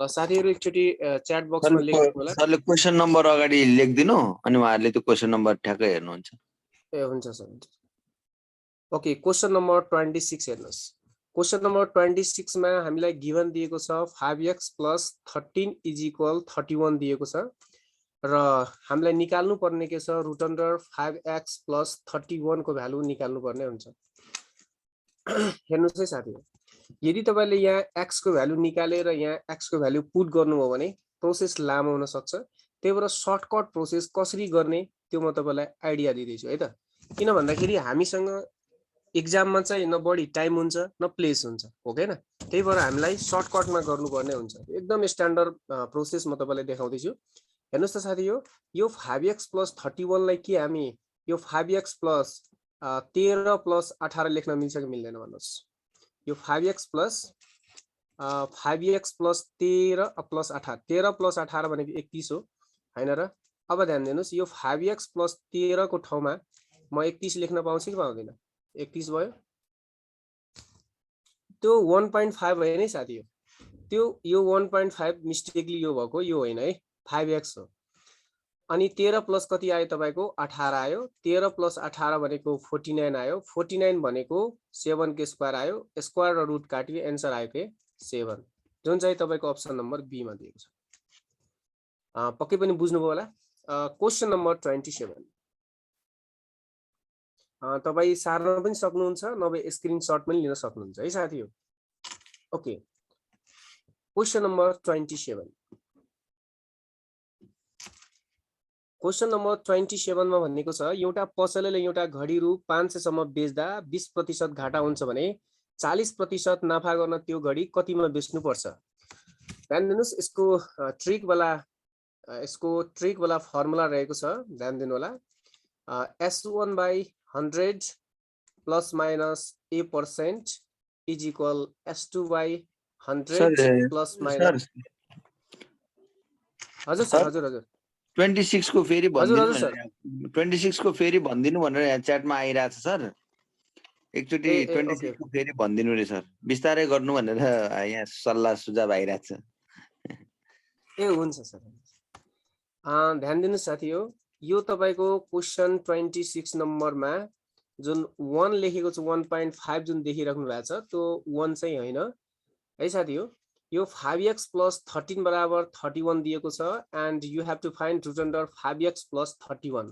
ल साथीहरु एकचोटी च्याट बक्समा लेख्दिनु होला। सरले क्वेशन नम्बर अगाडि लेख्दिनु अनि उहाँहरुले त्यो क्वेशन नम्बर ठ्याक्कै हेर्नुहुन्छ। ए हुन्छ सर हुन्छ। ओके क्वेशन नम्बर 26 हेर्नुस्। क्वेशन नम्बर 26 मा हामीलाई गिवन दिएको छ 5x + 13 = 31 दिएको छ र हामीलाई निकाल्नु पर्ने के छ रुट अन्डर 5x + 31 को भ्यालु निकाल्नु पर्ने हुन्छ। हेर्नुस् है साथीहरु, यदि तपाईले यहाँ x को भ्यालु निकालेर यहाँ x को भ्यालु पुट गर्नुभयो भने प्रोसेस लामो हुन सक्छ। त्यही भएर सर्टकट प्रोसेस कसरी गर्ने त्यो म तपाईलाई आइडिया दिदैछु है त। किन भन्दाखेरि हामीसँग एक्जाममा चाहिँ न बढी टाइम हुन्छ न प्लेस हुन्छ, हो हैन। त्यही भएर हामीलाई सर्टकटमा गर्नुपर्ने हुन्छ। एकदम स्ट्यान्डर्ड प्रोसेस म तपाईलाई देखाउँदैछु। हेर्नुस् त साथीहरु, यो 5x + 31 लाई के हामी यो 5x + 13 + 18 लेख्न मिल्छ कि मिल्दैन भन्नुस्। यो 5x + 13 + 18 13 + 18 भनेको 31 हो हैन र। अब ध्यान दिनुस्, यो 5x + 13 को ठाउँमा म 31 लेख्न पाउँछु कि पाउँदिन? 31 भयो। त्यो 1.5 भयो नि साथीहरु। त्यो यो 1.5 मिस्टेकली यो भएको यो होइन है, 5x हो। अनि 13 प्लस कति आयो तपाईको 18 आयो। 13 + 18 भनेको 49 आयो। 49 भनेको 7 के स्क्वायर आयो। स्क्वायर र रुट काटियो एन्सर आयो के 7, जुन चाहिँ तपाईको अप्सन नम्बर बी मा दिएको छ। पक्कै पनि बुझ्नुभयो होला। क्वेशन नम्बर 27 तपाई सार्न पनि सक्नुहुन्छ, नभए स्क्रिनशट पनि लिन सक्नुहुन्छ है साथीहरु। Okay question number 27। Question number 27 मा भनेको छ एउटा पसलेले एउटा घडी रु 500 सम्म बेच्दा 20% घाटा हुन्छ भने 40% नाफा गर्न त्यो घडी कतिमा बेच्नु पर्छ? ध्यान दिनुस्, यसको ट्रिक वाला फर्मुला रहेको छ, ध्यान दिनु होला। S1/100 ± a% = S2/100 ± हजुर सर हजुर हजुर 26 को फेरि भन्दिनु हजुर सर। भनेर 26 को फेरि भन्दिनु भनेर यहाँ च्याटमा आइराछ सर। एकचोटी 26 को फेरि भन्दिनु रे सर, बिस्तारै गर्नु भनेर यहाँ सल्लाह सुझाव आइराछ। ए हुन्छ सर। ध्यान दिनुस् साथीहरु, यो तपाईको क्वेशन 26 नम्बरमा जुन 1 लेखेको छ 1.5 जुन देखिराख्नु भएको छ त्यो 1 चाहिँ हैन है साथीहरु। यो 5x + 13 = 31 दिएको छ and you have to find root under 5x + 31।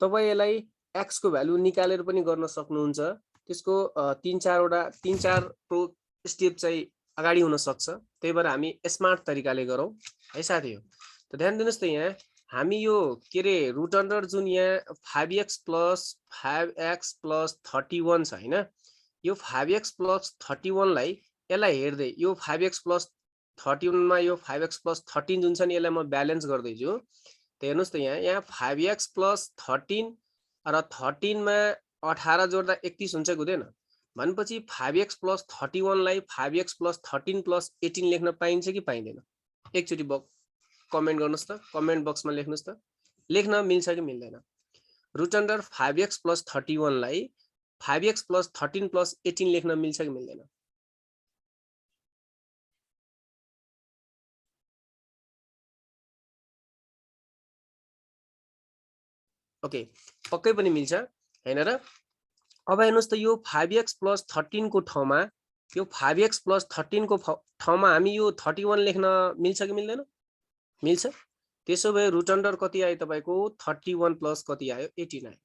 तपाई यसलाई x को भ्यालु निकालेर पनि गर्न सक्नुहुन्छ। त्यसको 3-4 स्टेप चाहिँ अगाडि हुन सक्छ। त्यही भएर हामी स्मार्ट तरिकाले गरौँ है साथीहरु। त ध्यान दिनुस् त यहाँ हामी यो के रे रुट अन्डर जुन यहाँ 5x + 31 छ हैन, यो 5x + 31 लाई यसलाई हेर्दै यो 5x + 31 मा यो 5x + 13 जुन छ नि यसलाई म ब्यालेन्स गर्दै छु। त हेर्नुस् त यहाँ 5x + 13 र 13 मा 18 जोड्दा 31 हुन्छ कि हुँदैन? भनेपछि 5x + 31 लाई 5x + 13 + 18 लेख्न पाइन्छ कि पाइँदैन? एकचोटी कमेन्ट गर्नुस् त, कमेन्ट बक्समा लेख्नुस् त, लेख्न मिल्छ कि मिल्दैन? रुट अन्डर 5x + 31 लाई 5x + 13 + 18 लेख्न मिल्छ कि मिल्दैन? ओके पक्कै पनि मिल्छ हैन र। अब हेर्नुस् त यो 5x + 13 को ठाउँमा यो 5x + 13 को ठाउँमा हामी यो 31 लेख्न मिल्छ कि मिल्दैन? मिल्छ। त्यसो भए रुट अन्डर कति आयो तपाईको 31 + कति आयो 18 आयो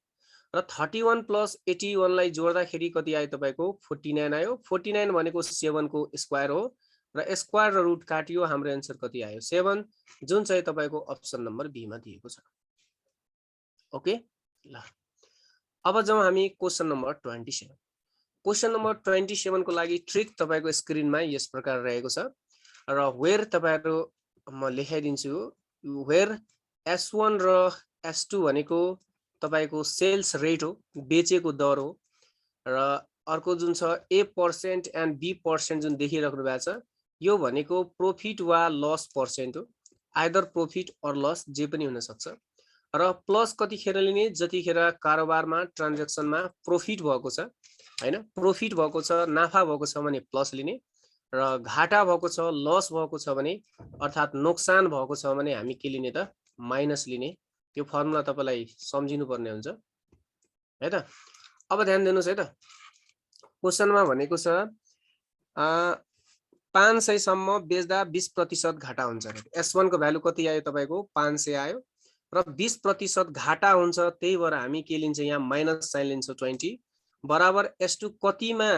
र 31 + 81 लाई जोड्दाखेरि कति आयो तपाईको 49 आयो। 49 भनेको 7 को स्क्वायर हो र स्क्वायर र रुट काटियो हाम्रो आन्सर कति आयो 7, जुन चाहिँ तपाईको अप्सन नम्बर बी मा दिएको छ। ओके ल अब जाउँ हामी क्वेशन नम्बर 27। क्वेशन नम्बर 27 को लागि ट्रिक तपाईको स्क्रिनमा यस प्रकार रहेको छ र वेयर तपाईहरु म लेखाइदिन्छु। वेयर S1 र S2 भनेको तपाईको सेल्स रेट हो, बेचेको दर हो र अर्को जुन छ A% एन्ड B% जुन देखिराख्नु भएको छ यो भनेको प्रॉफिट वा लस पर्सेन्ट हो। आइदर प्रॉफिट अर लस जे पनि हुन सक्छ र प्लस कतिखेर लिने जतिखेर कारोबारमा ट्रान्ज्याक्सनमा प्रॉफिट भएको छ हैन, प्रॉफिट भएको छ नाफा भएको छ भने प्लस लिने र घाटा भएको छ लस भएको छ भने अर्थात नोक्सान भएको छ भने हामी के लिने त माइनस लिने त्यो फर्मुला तपाईलाई सम्झिनु पर्ने हुन्छ है त अब ध्यान दिनुस् है त क्वेशनमा भनेको छ 500 सम्म बेच्दा 20% घाटा हुन्छ S1 को भ्यालु कति आयो तपाईको 500 आयो र 20% घाटा हुन्छ त्यही भएर हामी के लिन्छ यहाँ माइनस साइन लिन्छ 20 बराबर S2 कतिमा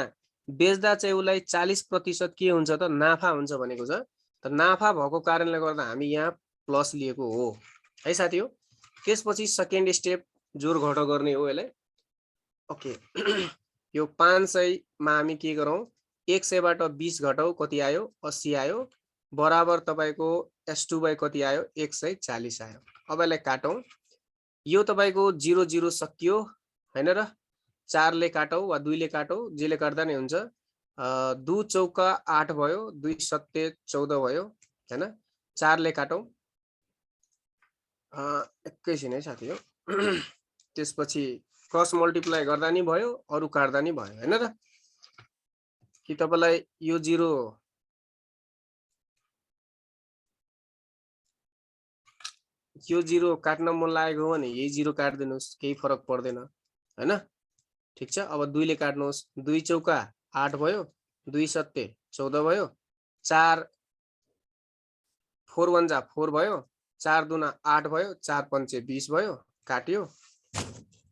बेच्दा चाहिँ उलाई 40% के हुन्छ त नाफा हुन्छ भनेको छ त नाफा भएको कारणले गर्दा हामी यहाँ प्लस लिएको हो है साथी हो त्यसपछि सेकेन्ड स्टेप जोड घटाउ गर्ने हो यसलाई ओके यो 500 मा हामी के गरौँ 100 बाट 20 घटाउ कति आयो 80 आयो बराबर तपाईको S2 बाइ कति आयो 140 आयो अब यसलाई काटौं यो तपाईको 0 0 सकियो हैन र 4 ले काटौ वा 2 ले काटौ जेले काट्दा नै हुन्छ 2 चौका 8 भयो 2 सत्ते 14 भयो हैन 4 ले काटौ एकैछिन है साथी हो त्यसपछि क्रस मल्टिप्लाई गर्दा नि भयो अरु काट्दा नि भयो हैन त कि तपाईलाई यो 0 यो 0 काट्न मन लागेको हो भने यही 0 काट्दिनुस् केही फरक पर्दैन हैन ठीक छ अब 2 ले काट्नुस् 2 चौका 8 भयो 2 सत्ते 14 भयो 4 4 1 जा 4 भयो 4 दुना 8 भयो 4 पंचे 20 भयो काट्यो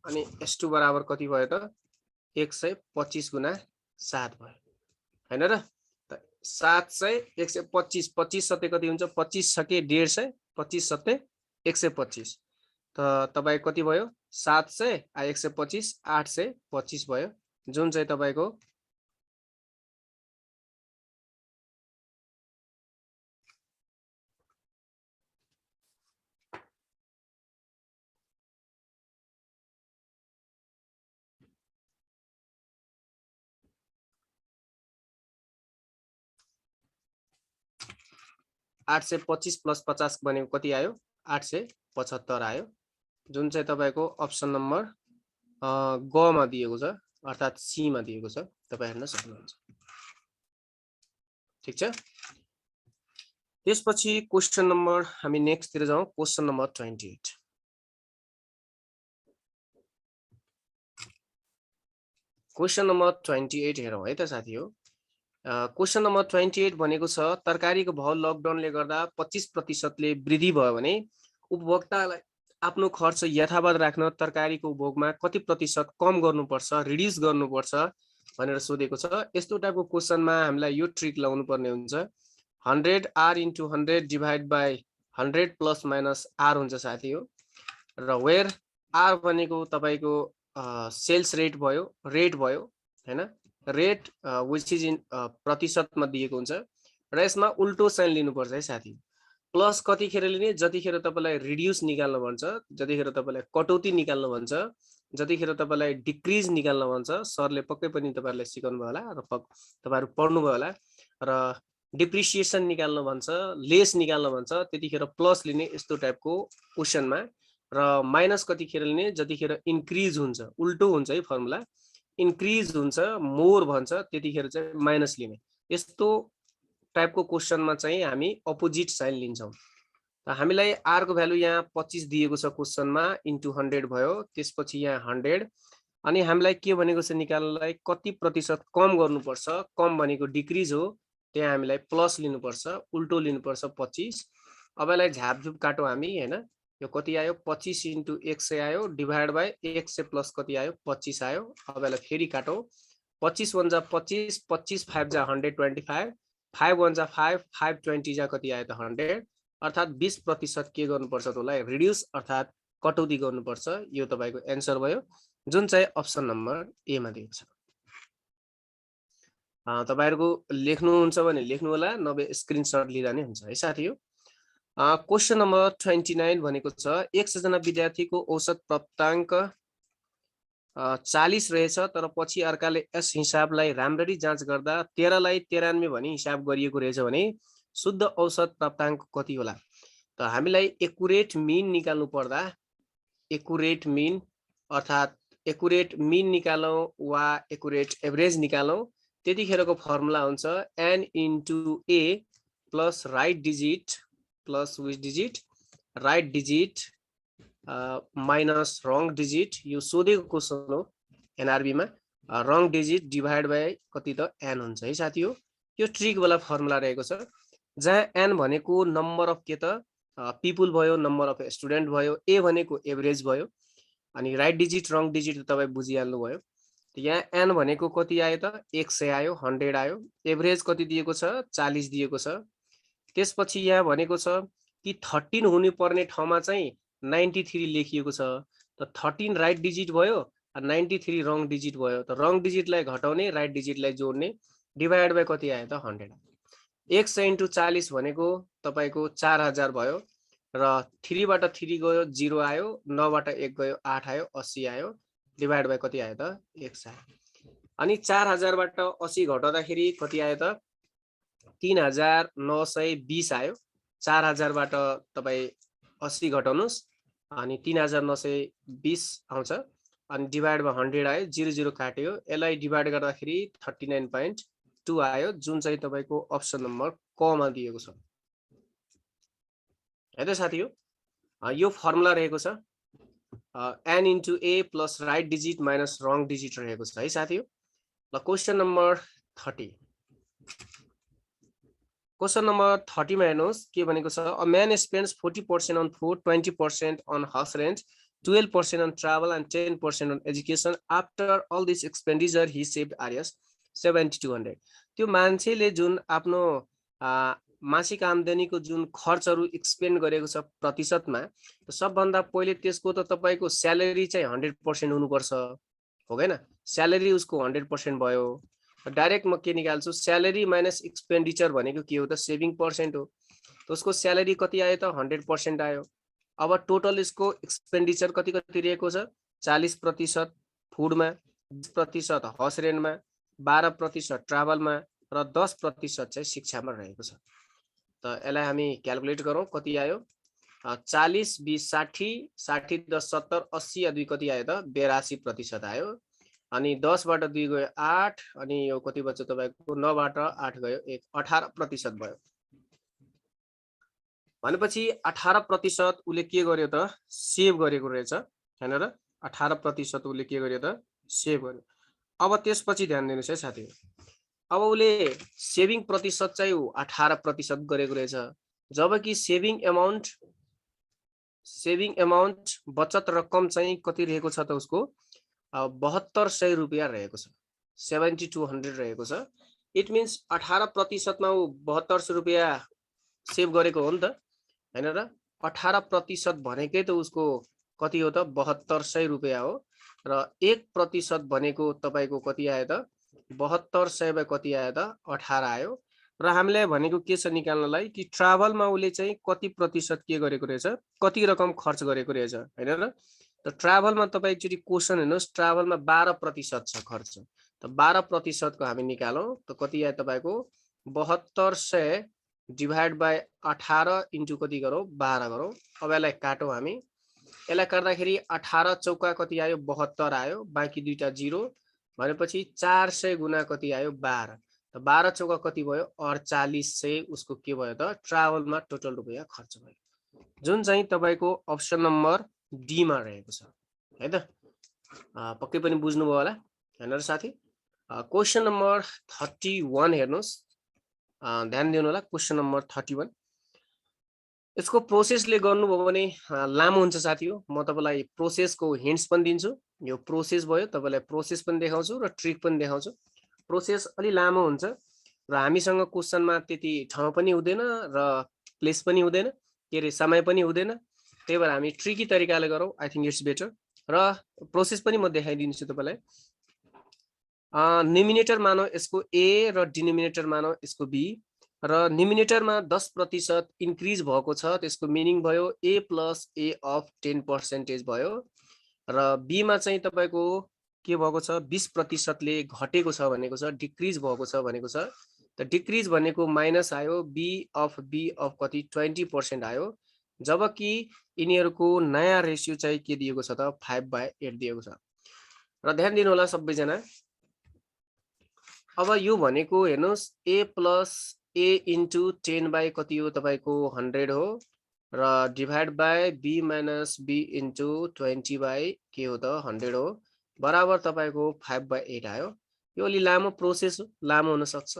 अनि S2 बराबर कति भयो त 125 गुना 7 भयो हैन र 700 125 25 सत्ते कति हुन्छ 25 सके 150 25 सत्ते 125 त तपाई कति भयो 700 125 825 भयो जुन चाहिँ तपाईको $825 प्लस 50 बनेको कति आयो 875 आयो जुन चाहिँ तपाईको अप्सन नम्बर ग मा दिएको छ अर्थात सी मा दिएको छ तपाई हेर्न सक्नुहुन्छ ठीक छ त्यसपछि क्वेशन नम्बर हामी नेक्स्ट तिर जाउँ क्वेशन नम्बर 28 क्वेशन नम्बर 28 हेरौं है त साथी हो क्वेशन नम्बर 28 भनेको छ तरकारीको भाव लकडाउनले गर्दा 25% ले वृद्धि भयो भने उपभोक्तालाई आफ्नो खर्च यथावत राख्न तरकारीको उपभोगमा कति प्रतिशत कम गर्नुपर्छ रिड्युस गर्नुपर्छ भनेर सोधेको छ यस्तो टाइपको क्वेशनमा हामीलाई यो ट्रिक लगाउनु पर्ने हुन्छ 100 r into 100 divide by 100 plus minus r हुन्छ साथी हो र वेयर r भनेको तपाईको सेल्स रेट भयो हैन रेट व्हिच इज इन प्रतिशतमा दिएको हुन्छ र यसमा उल्टो साइन लिनुपर्छ है साथी प्लस कतिखेर लिने जतिखेर तपाईलाई रिड्युस निकाल्न भन्छ जतिखेर तपाईलाई कटौती निकाल्न भन्छ जतिखेर तपाईलाई डिक्रिज निकाल्न भन्छ सरले पक्कै पनि तपाईहरुलाई सिकाउनु भयो होला र तपाईहरु पढ्नु भयो होला र डिप्रिसिएसन निकाल्न भन्छ लेस निकाल्न भन्छ त्यतिखेर प्लस लिने यस्तो टाइपको क्वेशनमा र माइनस कतिखेर लिने जतिखेर इन्क्रिज हुन्छ उल्टो हुन्छ है फर्मुला इन्क्रिज हुन्छ मोर भन्छ त्यतिखेर चाहिँ माइनस लिने यस्तो टाइपको क्वेशनमा चाहिँ हामी अपोजिट साइन लिन्छौं त हामीलाई r को भ्यालु यहाँ 25 दिएको छ क्वेशनमा इन्टु 100 भयो त्यसपछि यहाँ 100 अनि हामीलाई के भनेको छ निकाल्नलाई कति प्रतिशत कम गर्नुपर्छ कम भनेको डिक्रिज हो त्यहाँ हामीलाई प्लस लिनुपर्छ उल्टो लिनुपर्छ 25 अब यसलाई झापझुप काटौ हामी हैन यो कति आयो 25 इन्टु 100 आयो डिवाइड बाइ 100 प्लस कति आयो 25 आयो अब यसलाई फेरि काटौ 25 1 जा 25 25 5 जा 125 5 1 जा 5 5 20 जा कति आयो त 100 अर्थात 20% के गर्नुपर्छ तलाई रिड्युस अर्थात कटौती गर्नुपर्छ यो तपाईको आन्सर भयो जुन चाहिँ अप्सन नम्बर ए मा दिएको छ तपाईहरुको लेख्नु हुन्छ भने लेख्नु होला नभए स्क्रिनशट लिदा नै हुन्छ है साथी हो क्वेशन नम्बर 29 भनेको छ 100 जना विद्यार्थीको औसत प्राप्ताङ्क 40 रहेछ तर पछि अर्काले यस हिसाबलाई राम्ररी जाँच गर्दा 13 लाई 93 भनी हिसाब गरिएको रहेछ भने शुद्ध औसत प्राप्ताङ्क कति होला त हामीलाई एक्युरेट मिन निकाल्नु पर्दा एक्युरेट मिन अर्थात एक्युरेट मिन निकालौं वा एक्युरेट एभरेज निकालौं त्यतिखेरको फर्मुला हुन्छ n into a plus right digit plus which digit right digit minus wrong digit यो सोधेको क्वेशन हो एनआरबी मा wrong digit divided by कति त n हुन्छ है साथी हो यो ट्रिक वाला फर्मुला रहेको छ जहाँ n भनेको नम्बर अफ के त पिपल भयो नम्बर अफ स्टुडेन्ट भयो a भनेको एभरेज भयो अनि राइट डिजिट रङ डिजिट तपाई बुझिहाल्नु भयो यहाँ n भनेको कति आयो त 100 आयो 100 आयो एभरेज कति दिएको छ 40 दिएको छ त्यसपछि यहाँ भनेको छ कि 13 हुनु पर्ने ठाउँमा चाहिँ 93 लेखिएको छ त 13 राइट डिजिट भयो 93 रङ डिजिट भयो त रङ डिजिटलाई घटाउने राइट डिजिटलाई जोड्ने डिभाइड बाइ कति आयो त 100 100 into 40 भनेको तपाईको 4000 भयो र 3 बाट 3 गयो 0 आयो 9 बाट 1 गयो 8 आयो 80 आयो डिभाइड बाइ कति आयो त 100 अनि 4000 बाट 80 घटाउँदाखेरि कति आयो त 3920 आयो 4000 बाट तपाई 80 घटाउनुस् अनि 3920 आउँछ अनि डिभाइड बाइ 100 आयो 00 काट्यो यसलाई डिभाइड गर्दाखेरि 39.2 आयो जुन चाहिँ तपाईको अप्सन नम्बर क मा दिएको छ है त साथी हो यो फर्मुला रहेको छ n into a plus right digit minus wrong digit रहेको छ है साथी हो ल क्वेशन नम्बर 30 क्वेशन नम्बर 30 मा हेर्नुस् के भनेको छ a man spends 40% on food 20% on house rent 12% on travel and 10% on education after all this expenditure he saved Arias 7200 त्यो मान्छेले जुन आफ्नो मासिक आम्दानीको जुन खर्चहरु एक्सपेन्ड गरेको छ प्रतिशतमा सबभन्दा पहिले त्यसको त तपाईको स्यालेरी चाहिँ 100% हुनु पर्छ हो हैन स्यालेरी उसको 100% भयो डाइरेक्ट म के निकाल्छु स्यालेरी माइनस एक्सपेन्डिचर भनेको के हो त सेभिङ पर्सेन्ट हो त उसको स्यालेरी कति आयो त 100% आयो अब टोटल यसको एक्सपेन्डिचर कति कति रहेको छ 40% फुडमा 10% हाउस रेन्टमा 12% ट्राभलमा र 10% चाहिँ शिक्षामा रहेको छ त यसलाई हामी क्याल्कुलेट गरौँ कति आयो 40 20 60 60 10 70 80 या 2 कति आयो त 82% आयो अनि 10 बाट 2 गयो 8 अनि यो कति बच्यो तपाईको 9 बाट 8 गयो 1 18% भयो भनेपछि 18% उले के गर्यो त सेभ गरेको रहेछ हैन र 18% उले के गर्यो त सेभ गर्यो अब त्यसपछि ध्यान दिनुस् है साथी अब उले सेभिङ प्रतिशत चाहिँ 18% गरेको रहेछ जबकि सेभिङ अमाउन्ट बचत रकम चाहिँ कति रहेको छ त उसको 7200 रुपैयाँ रहेको छ 7200 रहेको छ इट मिन्स 18% मा उ 7200 रुपैयाँ सेभ गरेको हो नि त हैन र 18% भनेकै त उसको कति हो त 7200 रुपैयाँ हो र 1% भनेको तपाईको कति आयो त 7200 बाइ कति आयो त 18 आयो र हामीले भनेको के छ निकाल्नलाई कि ट्राभलमा उले चाहिँ कति प्रतिशत के गरेको रहेछ कति रकम खर्च गरेको रहेछ हैन र त ट्राभलमा तपाई एकचोटी क्वेशन हेर्नुस् ट्राभलमा 12% छ खर्च त 12% को हामी निकालौं त कति आयो तपाईको 7200 डिभाइड बाइ 18 इन्टु कति गरौँ 12 गरौँ अब यसलाई काटौं हामी यसलाई काट्दाखेरि 18 चौका कति आयो 72 आयो बाँकी दुईटा 0 भनेपछि 400 गुना कति आयो 12 त 12 चौका कति भयो 4800 उसको के भयो त ट्राभलमा टोटल रुपैयाँ खर्च भयो जुन चाहिँ तपाईको अप्सन नम्बर डी मा रहेको छ है त पक्कै पनि बुझ्नु भयो होला हैन र साथी क्वेशन नम्बर 31 हेर्नुस् ध्यान दिनु होला क्वेशन नम्बर 31 यसको प्रोसेसले गर्नुभयो भने लामो हुन्छ साथी हो म तपाईलाई प्रोसेसको हिन्ट्स पनि दिन्छु यो प्रोसेस भयो तपाईलाई प्रोसेस पनि देखाउँछु र ट्रिक पनि देखाउँछु प्रोसेस अलि लामो हुन्छ र हामीसँग क्वेशनमा त्यति ठाउँ पनि हुँदैन र प्लेस पनि हुँदैन के रे समय पनि हुँदैन त्यही भएर हामी ट्रिकी तरिकाले गरौँ आई थिंक इट्स बेटर र प्रोसेस पनि म देखाइदिन्छु तपाईलाई न्युमिनेटर मानौ यसको a र डिनोमिनेटर मानौ यसको b र न्युमिनेटरमा 10% इन्क्रिज भएको छ त्यसको मिनिङ भयो a + a अफ 10% भयो र b मा चाहिँ तपाईको के भएको छ 20% ले घटेको छ भनेको छ डिक्रिज भएको छ भनेको छ त डिक्रिज भनेको माइनस आयो b अफ कति 20% आयो जबकि यिनीहरुको नयाँ रेशियो चाहिँ के दिएको छ त 5/8 दिएको छ र ध्यान दिनु होला सबैजना अब यो भनेको हेर्नुस् a plus a into 10 by कति हो तपाईको 100 हो र divide by b minus b into 20 by के हो त 100 हो बराबर तपाईको 5/8 आयो। यो अलि लामो प्रोसेस हो, लामो हुन सक्छ।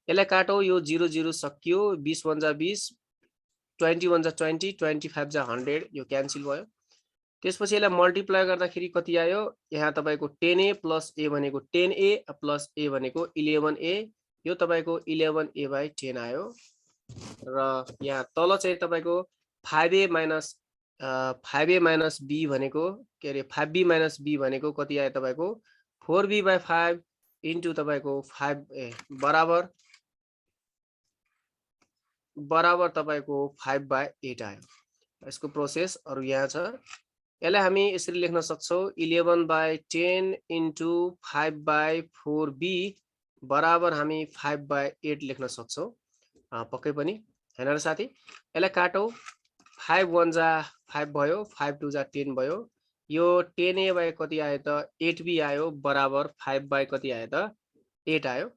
यसलाई काटौ, यो 0 0 सकियो, 20 1 जा 20, 20 1 जा 20, 25 जा 100, यो क्यान्सल भयो। त्यसपछि यसलाई मल्टिप्लाई गर्दाखेरि कति आयो, यहाँ तपाईको 10a प्लस a भनेको 10a प्लस a भनेको 11a, यो तपाईको 11a/10 आयो। र यहाँ तल चाहिँ तपाईको 5a माइनस b भनेको के अरे 5b माइनस b भनेको कति आयो तपाईको 4b/5 इन्टु तपाईको 5 बराबर तपाईको 5/8 आयो। यसको प्रोसेस अरु यहाँ छ। यसलाई हामी यसरी लेख्न सक्छौ 11/10 इन्टु 5/4b बराबर हामी 5/8 लेख्न सक्छौ पक्कै पनि हैन र साथी। यसलाई काटौ, 5 1 जा 5 भयो, 5 2 जा 10 भयो, यो 10a बाइ कति आयो त 8b आयो बराबर 5 बाइ कति आयो त 8 आयो।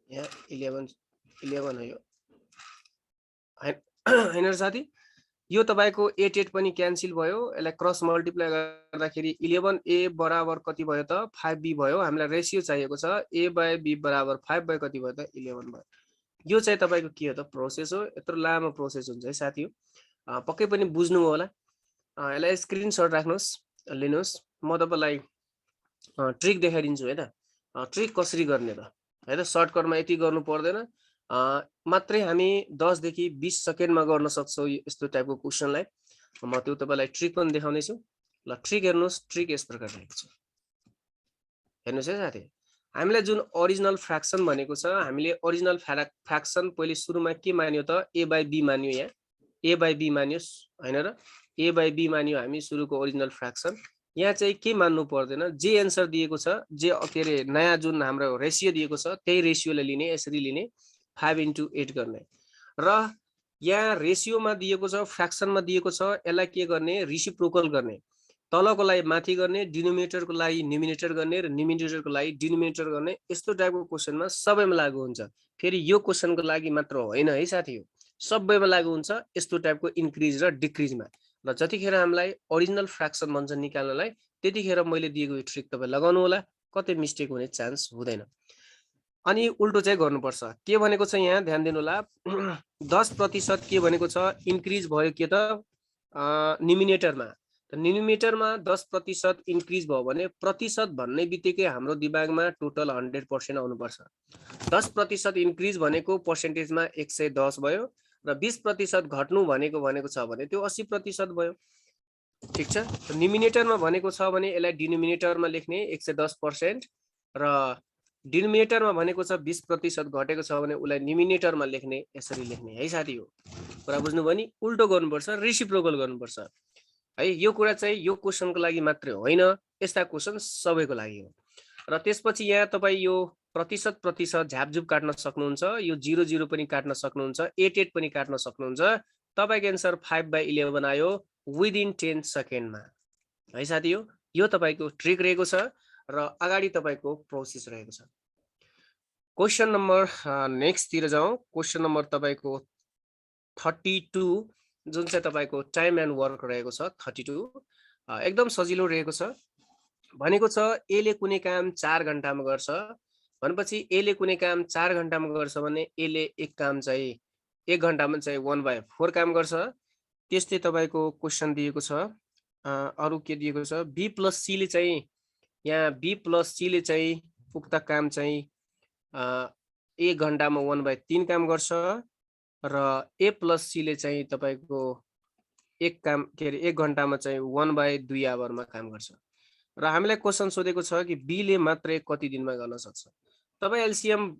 यहाँ 11 हो यो हैन र साथी। यो तपाईको 8 8 पनि क्यान्सल भयो। यसलाई क्रस मल्टिप्लाई गर्दाखेरि 11a बराबर कति भयो त 5b भयो। हामीलाई रेशियो चाहिएको छ a/b बराबर 5 बाइ कति भयो त 11 भयो। यो चाहिँ तपाईको के हो त प्रोसेस हो। यत्रो लामो प्रोसेस हुन्छ है साथी हो, पक्कै पनि बुझ्नु होला। यसलाई स्क्रिनशट राख्नुस्, लिनुस्। म तपाईलाई ट्रिक देखाइदिन्छु है त। ट्रिक कसरी गर्ने त है त। सर्टकटमा यति गर्नु पर्दैन, मात्रै हामी 10 देखि 20 सेकेन्डमा गर्न सक्छौ यस्तो टाइपको क्वेशनलाई। म त्यो तपाईलाई ट्रिक पनि देखाउने छु। ल ट्रिक हेर्नुस्, ट्रिक यस प्रकार रहेको छ। हेर्नुस् है साथी, हामीले जुन ओरिजिनल फ्र्याक्सन भनेको छ, हामीले ओरिजिनल फ्र्याक्सन पहिले सुरुमा के मान्यो त a/b मान्यो। यहाँ a/b मान्योस् हैन र, a/b मान्यो हामी सुरुको ओरिजिनल फ्र्याक्सन। यहाँ चाहिँ के मान्नु पर्दैन, जे एन्सर दिएको छ, जे के अरे नयाँ जुन हाम्रो रेशियो दिएको छ त्यही रेशियोलाई लिने, यसरी लिने 5 × 8 गर्ने। र यहाँ रेशियोमा दिएको छ, फ्र्याक्सनमा दिएको छ, यसलाई के गर्ने रेसिप्रोकल गर्ने। तलको लागि माथि गर्ने, डिनोमिनेटरको लागि न्युमिनेटर गर्ने र न्युमिनेटरको लागि डिनोमिनेटर गर्ने। यस्तो टाइपको क्वेशनमा सबैमा लागु हुन्छ। फेरि यो क्वेशनको लागि मात्र होइन है साथी हो, सबैमा लागु हुन्छ यस्तो टाइपको इन्क्रिज र डिक्रिजमा। र जतिखेर हामीलाई ओरिजिनल फ्र्याक्सन भन्छ निकाल्नलाई, त्यतिखेर मैले दिएको यो ट्रिक तपाईँ लगाउनु होला, कतै मिस्टेक हुने चान्स हुँदैन। अनि उल्टो चाहिँ गर्नुपर्छ। के भनेको छ यहाँ ध्यान दिनु होला, 10% के भनेको छ इन्क्रिज भयो के त न्युमिनेटरमा। न्युमिनेटरमा 10% इन्क्रिज भयो भने प्रतिशत भन्ने बित्तिकै हाम्रो दिमागमा टोटल 100% आउनुपर्छ। 10% इन्क्रिज भनेको पर्सेन्टेजमा 110 भयो र 20% घट्नु भनेको छ भने त्यो 80% भयो। ठीक छ। न्युमिनेटरमा भनेको छ भने यसलाई डिनोमिनेटरमा लेख्ने 110% र डिनोमिनेटरमा भनेको छ 20% घटेको छ भने उसलाई न्युमिनेटरमा लेख्ने, यसरी लेख्ने है साथी हो। कुरा बुझ्नुभयो नि। उल्टो गर्नुपर्छ, रेसिप्रोकल गर्नुपर्छ है। यो कुरा चाहिँ यो क्वेशनको लागि मात्रै होइन, यस्ता क्वेशन सबैको लागि हो। र त्यसपछि यहाँ तपाईँ यो प्रतिशत झापझुप काट्न सक्नुहुन्छ, यो 0 0 पनि काट्न सक्नुहुन्छ, 8 8 पनि काट्न सक्नुहुन्छ। तपाईको एन्सर 5/11 आयो विदिन 10 सेकेन्डमा है साथी हो। यो तपाईको ट्रिक रहेको छ र अगाडि तपाईको प्रोसेस रहेको छ। क्वेशन नम्बर नेक्स्ट तिर जाउँ। क्वेशन नम्बर तपाईको 32 जुन चाहिँ तपाईको टाइम एन्ड वर्क रहेको छ 32, एकदम सजिलो रहेको छ। भनेको छ ए ले कुनै काम 4 घण्टामा गर्छ भनेपछि ए ले कुनै काम 4 घण्टामा गर्छ भने ए ले एक काम चाहिँ 1 घण्टामा चाहिँ 1/4 काम गर्छ। त्यस्तै तपाईको क्वेशन दिएको छ। अरु के दिएको छ, बी प्लस सी ले चाहिँ यहाँ बी प्लस सी ले चाहिँ उक्त काम चाहिँ 1 घण्टामा 1/3 काम गर्छ र ए प्लस सी ले चाहिँ तपाईको एक काम के अरे 1 घण्टामा चाहिँ 1/2 आवरमा काम गर्छ। र हामीलाई क्वेशन सोधेको छ कि बी ले मात्र कति दिनमा गर्न सक्छ। तपाई एलसीएम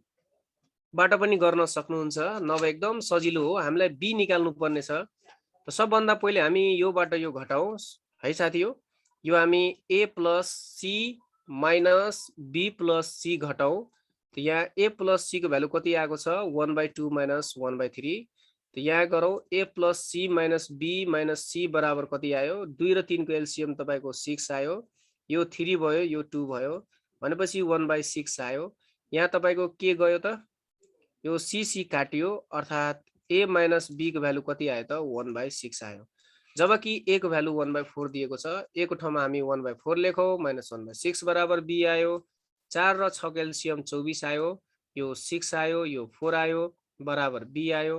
बाट पनि गर्न सक्नुहुन्छ, नभए एकदम सजिलो हो, हामीलाई बी निकाल्नु पर्ने छ। त सबभन्दा पहिले हामी योबाट यो घटाऊ है साथी हो। यो हामी A plus C minus B plus C घटाऊ। त यहाँ ए प्लस सी को भ्यालु कति आएको छ 1/2 माइनस 1/3। त यहाँ गरौ A plus C minus B minus C बराबर कति आयो, 2 र 3 को एलसीएम तपाईको 6 आयो। यो 3 भयो, यो 2 भयो। भनेपछि 1/6 आयो। यहाँ तपाईको के गयो त यो सी काटियो अर्थात a माइनस b को भ्यालु कति आयो त 1/6 आयो। जबकि a को भ्यालु 1/4 दिएको छ, a को ठाउँमा हामी 1/4 लेखौं माइनस 1/6 बराबर b आयो। 4 र 6 को एलसीएम 24 आयो, यो 6 आयो, यो 4 आयो बराबर b आयो।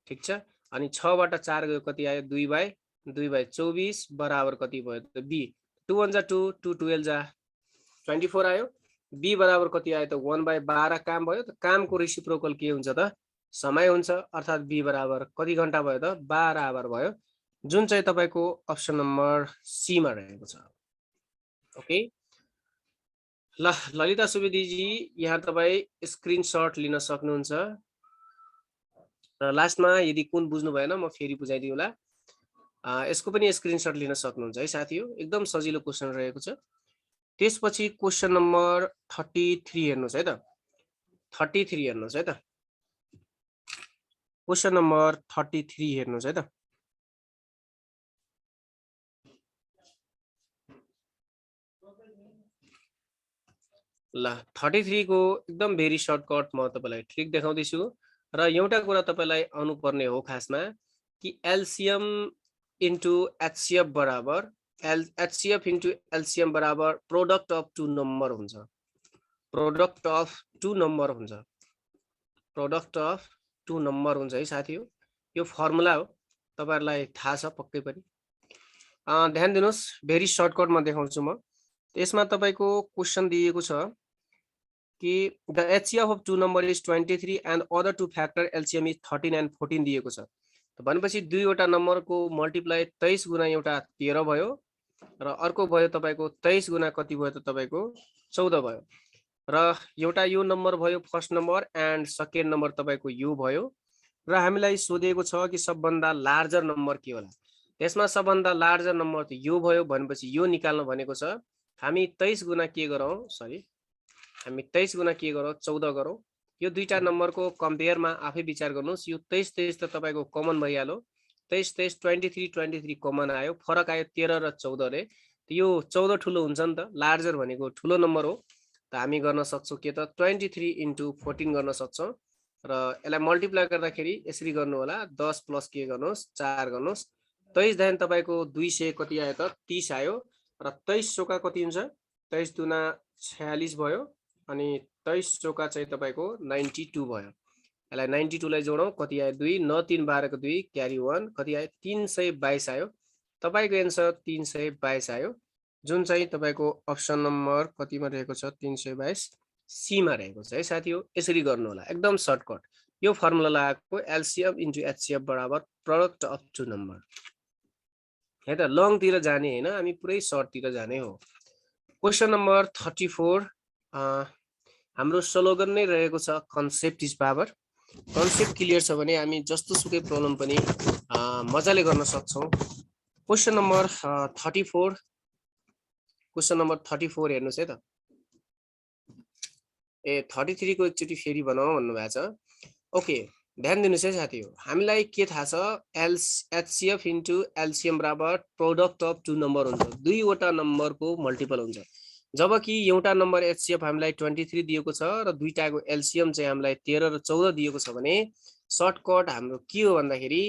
ठीक छ, अनि 6 बाट 4 गयो कति आयो 2/24 बराबर कति भयो त b। 2 1 जा 2, 2 12 जा 24 आयो। b बराबर कति आयो त 1/12 काम भयो। त कामको रेसिप्रोकल के हुन्छ त समय हुन्छ, अर्थात b बराबर कति घण्टा भयो त 12 आवर भयो, जुन चाहिँ तपाईको अप्सन नम्बर सी मा रहेको छ। ओके ल ललिता सुवेदीजी, यहाँ तपाई स्क्रिनशट लिन सक्नुहुन्छ र लास्टमा यदि कुन बुझ्नु भएन म फेरि बुझाइदिउ होला। यसको पनि स्क्रिनशट लिन सक्नुहुन्छ है साथीहरु, एकदम सजिलो क्वेशन रहेको छ। त्यसपछि क्वेशन नम्बर 33 हेर्नुस् है त। 33 हेर्नुस् है त। क्वेशन नम्बर 33 हेर्नुस् है त। ल 33 को एकदम भेरी सर्टकट म तपाईलाई ट्रिक देखाउँदैछु र एउटा कुरा तपाईलाई आउनुपर्ने हो खासमा कि एलसीएम इन्टु एचसीएफ बराबर एचसीएफ इन्टु एलसीएम बराबर प्रोडक्ट अफ टु नम्बर हुन्छ। प्रोडक्ट अफ टु नम्बर हुन्छ। प्रोडक्ट अफ टु नम्बर हुन्छ है साथीहरु, यो फर्मुला हो, तपाईहरुलाई थाहा छ पक्कै पनि। ध्यान दिनुस्, भेरी सर्टकट मा देखाउँछु म। यसमा तपाईको क्वेशन दिएको छ कि the HCF of two number is 23 and other two factor LCM is 13 and 14 दिएको छ। भनेपछि दुईवटा नम्बरको मल्टिप्लाई 23 गुना एउटा 13 भयो र अर्को भयो तपाईको 23 गुना कति भयो त तपाईको 14 भयो र एउटा यो नम्बर भयो first number and second number तपाईको यो भयो र हामीलाई सोधेको छ कि सबभन्दा लार्जर नम्बर के होला। त्यसमा सबभन्दा लार्जर नम्बर त यो भयो, भनेपछि यो निकाल्न भनेको छ। हामी 23 गुना के गरौँ, सरी हामी 23 गुना के गरौँ 14 गरौँ। यो दुईटा नम्बरको कम्पेयरमा आफै विचार गर्नुस्। यो 23 23 त तपाईको कमन भइहाल्यो, 23 23 23 23 कमन आयो, फरक आयो 13 र 14 रे। यो 14 ठुलो हुन्छ नि त, लार्जर भनेको ठुलो नम्बर हो। त हामी गर्न सक्छौं के त 23 इन्टु 14 गर्न सक्छौं र यसलाई मल्टिप्लाई गर्दाखेरि यसरी गर्नु होला, 10 प्लस के गर्नुस् 4 गर्नुस्। 23 देखि तपाईको 200 कति आयो त 30 आयो र 23 चौका कति हुन्छ 23 दुना 46 भयो अनि 23 चौका चाहिँ तपाईको 92 भयो। यसलाई 92 लाई जोडौं, कति आयो 2 9 3 12 को 2 क्यारी 1 कति आयो 322 आयो। तपाईको एन्सर 322 आयो, जुन चाहिँ तपाईको अप्सन नम्बर कतिमा रहेको छ 322 सी मा रहेको छ है साथीहरु। यसरी गर्नु होला, एकदम सर्टकट। यो फर्मुला लगाएको एलसीएम इन्टु एचसीएफ बराबर प्रोडक्ट अफ टु नम्बर है त। लङ तिर जाने हैन, हामी पुरै सर्ट तिर जाने हो। क्वेशन नम्बर 34 हाम्रो स्लोगन नै रहेको छ concept is power. Concept clear छ भने हामी जस्तो सुकै प्रब्लम पनि मजाले गर्न सक्छौं। क्वेशन नम्बर 34, क्वेशन नम्बर 34 हेर्नुस् है त। 33 को एकचोटी फेरि बनाऊ भन्नु भएको छ। ओके ध्यान दिनुस् है साथीहरु, हामीलाई के थाहा छ एचसीएफ इन्टु एलसीएम बराबर प्रोडक्ट अफ टु नम्बर हुन्छ, दुईवटा नम्बरको मल्टिपल हुन्छ। जबकि एउटा नम्बर एचसीएफ हामीलाई 23 दिएको छ र दुईटाको एलसीएम चाहिँ हामीलाई 13 र 14 दिएको छ भने सर्टकट हाम्रो के हो भन्दाखेरि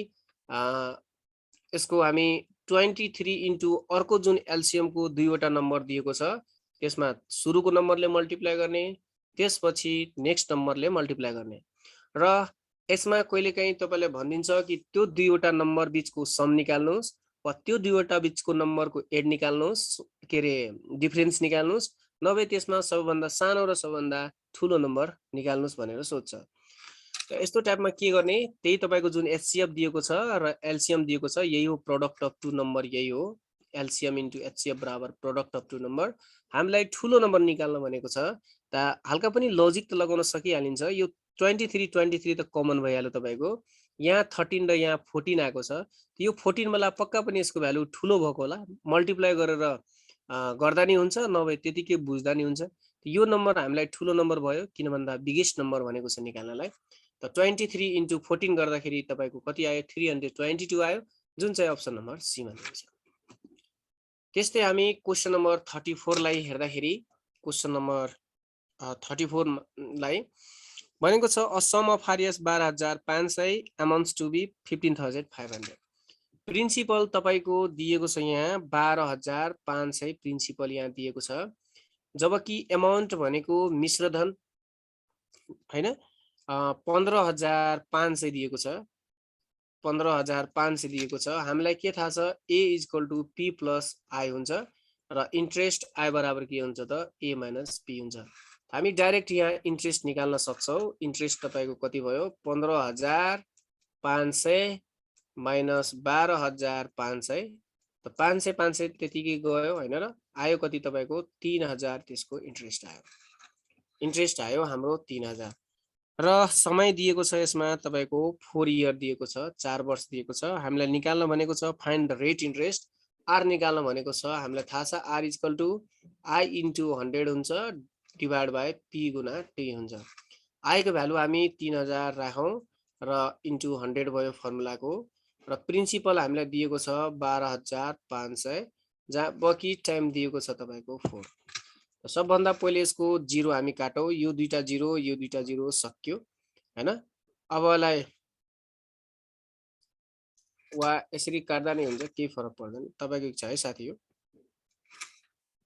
यसको हामी 23 इन्टु अर्को जुन एलसीएम को दुईवटा नम्बर दिएको छ त्यसमा सुरुको नम्बरले मल्टिप्लाई गर्ने, त्यसपछि नेक्स्ट नम्बरले मल्टिप्लाई गर्ने र यसमा कहिलेकाहीँ तपाईले भनिन्छ कि त्यो दुईवटा नम्बर बीचको सम निकाल्नुस् वा त्यो दुईवटा बीचको नम्बरको एड निकाल्नुस्, के रे डिफरेन्स निकाल्नुस्, नभए त्यसमा सबभन्दा सानो र सबभन्दा ठुलो नम्बर निकाल्नुस् भनेर सोध्छ। यस्तो टाइपमा के गर्ने, त्यही तपाईको जुन एचसीएफ दिएको छ र एलसीएम दिएको छ यही हो प्रोडक्ट अफ टु नम्बर, यही हो एलसीएम इन्टु एचसीएफ बराबर प्रोडक्ट अफ टु नम्बर। हामीलाई ठुलो नम्बर निकाल्न भनेको छ त हल्का पनि लजिक त लगाउन सकिहालिन्छ। यो 23 त कमन भइहाल्यो तपाईको, यहाँ 13 र यहाँ 14 आएको छ। यो 14 वाला पक्का पनि यसको भ्यालु ठुलो भएको होला, मल्टिप्लाई गरेर गर्दा नि हुन्छ, नभए त्यतिकै बुझ्दा नि हुन्छ। यो नम्बर हामीलाई ठुलो नम्बर भयो, किन भन्दा बिगेस्ट नम्बर भनेको छ निकाल्नलाई। त 23 इन्टु 14 गर्दाखेरि तपाईको कति आयो 322 आयो, जुन चाहिँ अप्सन नम्बर सी मा दिन्छ। त्यस्तै हामी क्वेशन नम्बर 34 लाई हेर्दाखेरि क्वेसन नम्बर 34 लाई भनेको छ a sum of RS 12,500 amounts to be 15,500। Principal तपाईको दिएको छ यहाँ 12,500 प्रिन्सिपल यहाँ दिएको छ, जबकि अमाउन्ट भनेको मिश्रधन हैन 15,500 दिएको छ, 15,500 दिएको छ। हामीलाई के थाहा छ a = p + i हुन्छ र इन्ट्रेस्ट i बराबर के हुन्छ त a - p हुन्छ। हामी डाइरेक्ट यहाँ इन्ट्रेस्ट निकाल्न सक्छौं। इन्ट्रेस्ट तपाईको कति भयो 15,500 माइनस 12,500 त 500 त्यतिकै गयो हैन र आयो कति तपाईको 3,000 त्यसको इन्ट्रेस्ट आयो। इन्ट्रेस्ट आयो हाम्रो 3,000 र समय दिएको छ यसमा तपाईको 4 इयर दिएको छ, 4 वर्ष दिएको छ। हामीलाई निकाल्न भनेको छ find the rate interest. r निकाल्न भनेको छ हामीलाई थाहा छ r = i * 100 हुन्छ डिभाइड बाइ p गुना t हुन्छ। i को भ्यालु हामी 3,000 राखौं र इन्टु 100 भयो फर्मुलाको र प्रिन्सिपल हामीलाई दिएको छ 12,500 जहाँ बाँकी टाइम दिएको छ तपाईको 4। सबभन्दा पहिले यसको 0 हामी काटौं, यो दुईटा 0 यो दुईटा 0 सक्यो हैन। अबलाई वा यसरी काट्दा नै हुन्छ, केही फरक पर्दैन, तपाईको इच्छा है साथी हो।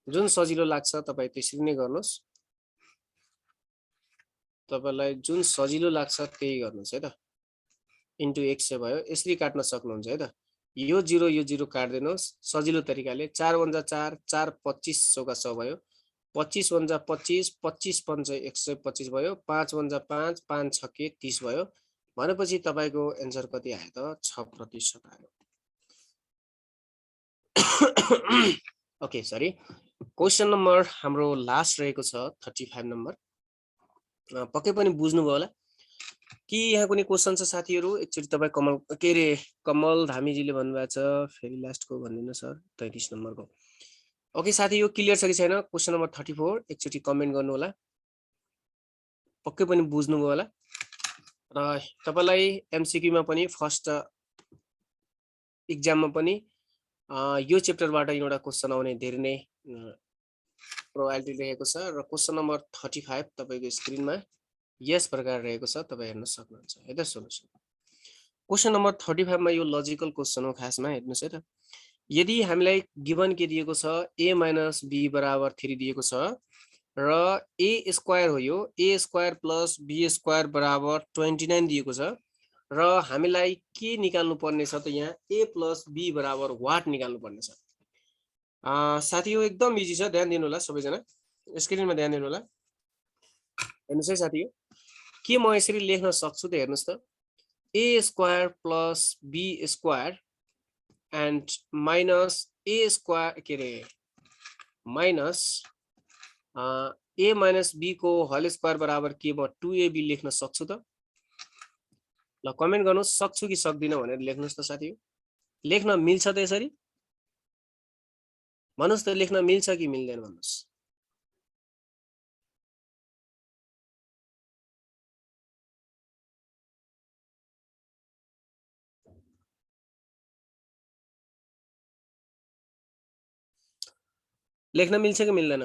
जुन सजिलो लाग्छ तपाई त्यसरी नै गर्नुस्, तपाईलाई जुन सजिलो लाग्छ त्यही गर्नुस् है त। इन्टु 100 भयो, यसरी काट्न सक्नुहुन्छ है त। यो 0 काट्दिनुस् सजिलो तरिकाले। 4 × 4 4 25 का 100 भयो, 25 × 25 25 × 125 भयो, 5 × 5 5 6 30 भयो। भनेपछि तपाईको एन्सर कति आयो त 6% आयो। ओके सरी, क्वेशन नम्बर हाम्रो लास्ट रहेको छ 35 नम्बर। पक्कै पनि बुझ्नुभयो होला कि यहाँ कुनै क्वेशन छ साथीहरु। एकचोटी तपाई कमल धामीजीले भन्नुभएको छ फेरि लास्टको भन्दिनु सर 33 नम्बरको। ओके साथी, यो क्लियर छ कि छैन क्वेशन नम्बर 34? एकचोटी कमेन्ट गर्नु होला, पक्कै पनि बुझ्नुभयो होला। र तपाईलाई एमसीक्यू मा पनि फर्स्ट एक्जाममा पनि यो च्याप्टरबाट एउटा क्वेशन आउने धेरै नै प्रोबेबिलिटी रहेको छ। र क्वेशन नम्बर 35 तपाईको स्क्रिनमा यस प्रकार रहेको छ, तपाई हेर्न सक्नुहुन्छ है त। सुन्नुस्, क्वेशन नम्बर 35 मा यो लजिकल क्वेशन हो खासमा, हेर्नुस् है त। यदि हामीलाई गिवन के दिएको छ a - b = 3 दिएको छ र a स्क्वायर हो, यो a स्क्वायर + b स्क्वायर = 29 दिएको छ र हामीलाई के निकाल्नु पर्ने छ त यहाँ a + b = वाट निकाल्नु पर्ने छ। साथीहरु एकदम इजी छ, ध्यान दिनु होला सबैजना, स्क्रिनमा ध्यान दिनु होला। हेर्नुस् है साथीहरु, के म यसरी लेख्न सक्छु त हेर्नुस् त, a square + b square and minus a square के रे माइनस a - b को होल स्क्वायर बराबर के म 2ab लेख्न सक्छु त? ल कमेन्ट गर्नुस् सक्छु कि सक्दिन भनेर लेख्नुस् त साथीहरु। लेख्न मिल्छ त यसरी? भन्नुस् त लेख्न मिल्छ कि मिल्दैन भन्नुस्। लेख्न मिल्छ कि मिल्दैन?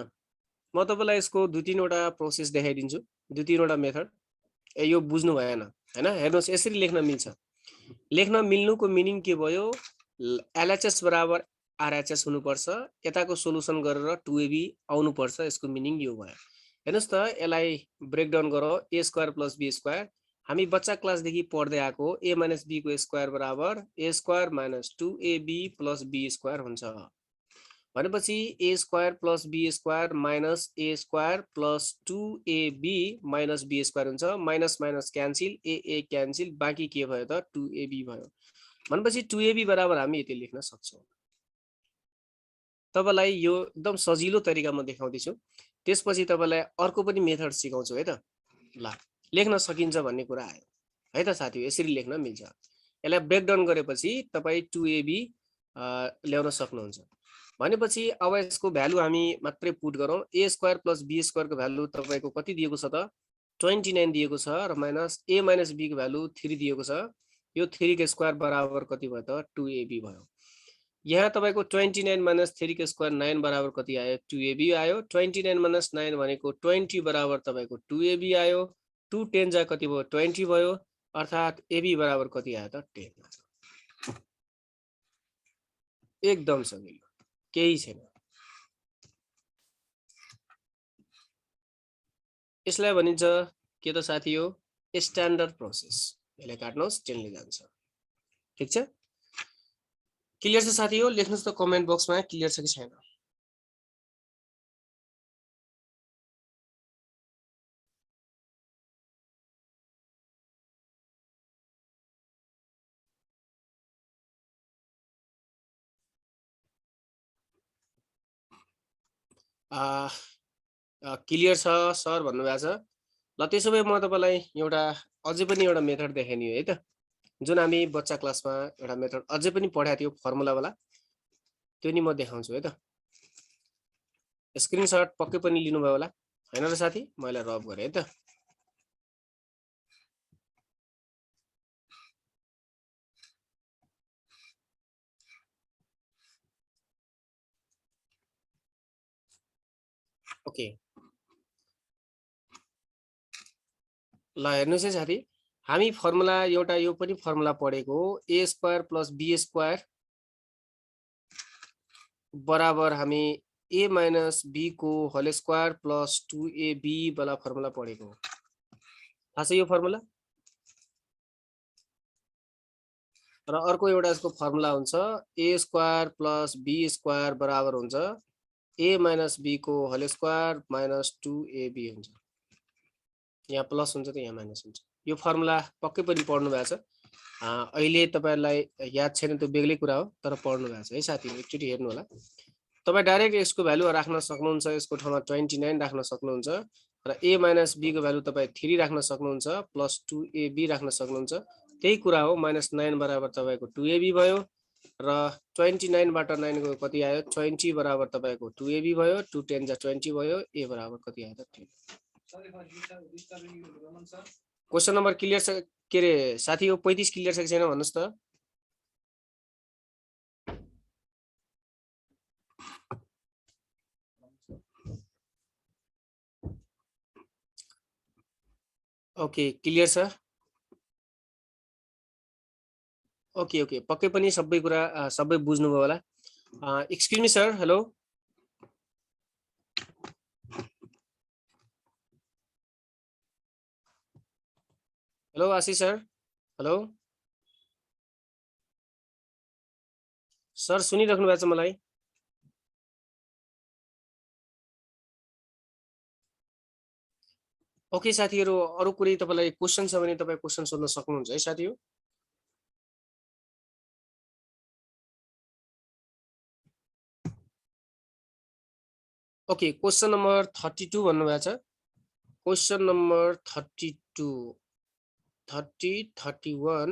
म तपाईलाई यसको 2-3 वटा प्रोसेस देखाइदिन्छु, 2-3 वटा मेथड। यो बुझ्नु भएन हैन। हेर्नुस् यसरी लेख्न मिल्छ। लेख्न मिल्नुको मिनिङ के भयो, LHS = RHS हुनु पर्छ, यताको सोलुसन गरेर 2ab आउनु पर्छ, यसको मिनिङ यो भयो। हेर्नुस् त यसलाई ब्रेक डाउन गरौ, a स्क्वायर + b स्क्वायर। हामी बच्चा क्लास देखि पढ्दै आको a - b को स्क्वायर बराबर a square - 2ab + b square हुन्छ। भनेपछि a square + b square minus a square + 2ab - b square हुन्छ। Minus minus cancel, a cancel, बाँकी के भयो त 2ab भयो। भनेपछि 2ab बराबर हामी यति लेख्न सक्छौं। तपाईलाई यो एकदम सजिलो तरिकामा देखाउँदै छु। त्यसपछि तपाईलाई अर्को पनि मेथड सिकाउँछु है त। ल लेख्न सकिन्छ भन्ने कुरा आयो है त साथीहरु, यसरी लेख्न मिल्छ। यसलाई ब्रेक डाउन गरेपछि तपाई 2ab ल्याउन सक्नुहुन्छ। भनेपछि अब यसको भ्यालु हामी मात्रै पुट गरौँ। a स्क्वायर + b स्क्वायर को भ्यालु तपाईको कति दिएको छ त 29 दिएको छ र माइनस a - b को भ्यालु 3 दिएको छ। यो 3 को स्क्वायर बराबर कति भयो त 2ab भयो। यहाँ तपाईको 29 माइनस 3 को स्क्वायर 9 बराबर कति आयो 2ab आयो 29 माइनस 9 भनेको 20 बराबर तपाईको 2ab आयो 2 10 जा कति भयो 20 भयो अर्थात ab बराबर कति आयो त 10 एकदम सजिलो केही छैन यसलाई भनिन्छ के त साथी हो स्ट्यान्डर्ड प्रोसेस यसले काट्नुस् 10 ले जान्छ ठीक छ क्लियर छ साथी हो लेख्नुस् त कमेन्ट बक्समा क्लियर छ कि छैन क्लियर छ सर भन्नुभएको छ ल त्यसो भए म तपाईलाई एउटा अझै पनि एउटा मेथड देखाइने है त जुन हामी बच्चा क्लासमा एउटा मेथड अझै पनि पढाएको थियो फर्मुला वाला त्यो नि म देखाउँछु है त स्क्रिनशट पक्कै पनि लिनु भयो होला हैन र साथी मैले रब गरे है त ओके ल हेर्नुस् है साथी हामी फर्मुला एउटा यो पनि फर्मुला पढेको a square plus b square बराबर हामी a माइनस b को होल स्क्वायर प्लस 2ab वाला फर्मुला पढेको थाहा छ यो फर्मुला र अर्को एउटा यसको फर्मुला हुन्छ a square plus b square बराबर हुन्छ a माइनस b को होल स्क्वायर माइनस 2ab हुन्छ यहाँ प्लस हुन्छ त यहाँ माइनस हुन्छ यो फर्मुला पक्कै पनि पढ्नु भएको छ अहिले तपाईहरुलाई याद छैन त्यो बेग्लै कुरा हो तर पढ्नु भएको छ है साथीहरु एकचोटी हेर्नु होला तपाई डाइरेक्ट यसको भ्यालु राख्न सक्नुहुन्छ यसको ठाउँमा 29 राख्न सक्नुहुन्छ र a माइनस b को भ्यालु तपाई 3 राख्न सक्नुहुन्छ प्लस 2ab राख्न सक्नुहुन्छ त्यही कुरा हो -9 बराबर तपाईको 2ab भयो र 29 बाट 9 को कति आयो 20 बराबर तपाईको 2ab भयो 2 10 जा 20 भयो a बराबर कति आयो त 3 क्वेशन नम्बर क्लियर छ के रे साथी हो 35 क्लियर छ कि छैन भन्नुस् त ओके क्लियर छ ओके ओके पक्कै पनि सबै कुरा सबै बुझ्नु भयो होला excuse me sir hello hello Ashish sir hello sir सुनिराख्नु भएको छ मलाई ओके साथीहरु अरु कुनै तपाईलाई क्वेशन छ भने तपाई क्वेशन सोध्न सक्नुहुन्छ है साथीहरु ओके क्वेशन नम्बर 32 भन्नु भएको छ क्वेशन नम्बर 32 30 31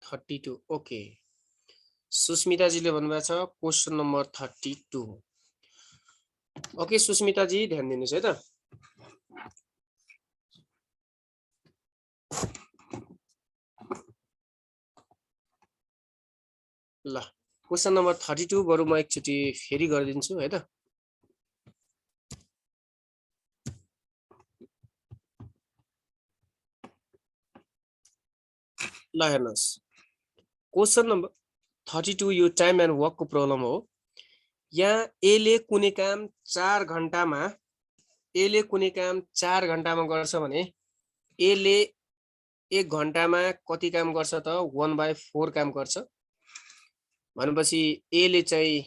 32 ओके सुस्मिता जीले भन्नुभएको छ क्वेशन नम्बर 32 ओके सुस्मिता जी ध्यान दिनुस् है त ल क्वेशन नम्बर 32 बरु म एकचोटी फेरि गरिदिन्छु है त ल हेर्नुस् क्वेशन नम्बर 32 यो टाइम एन्ड वर्क को प्रब्लम हो यहाँ ए ले कुनै काम 4 घण्टामा ए ले कुनै काम 4 घण्टामा गर्छ भने ए ले 1 घण्टामा कति काम गर्छ त 1/4 काम गर्छ भनेपछि ए ले चाहिँ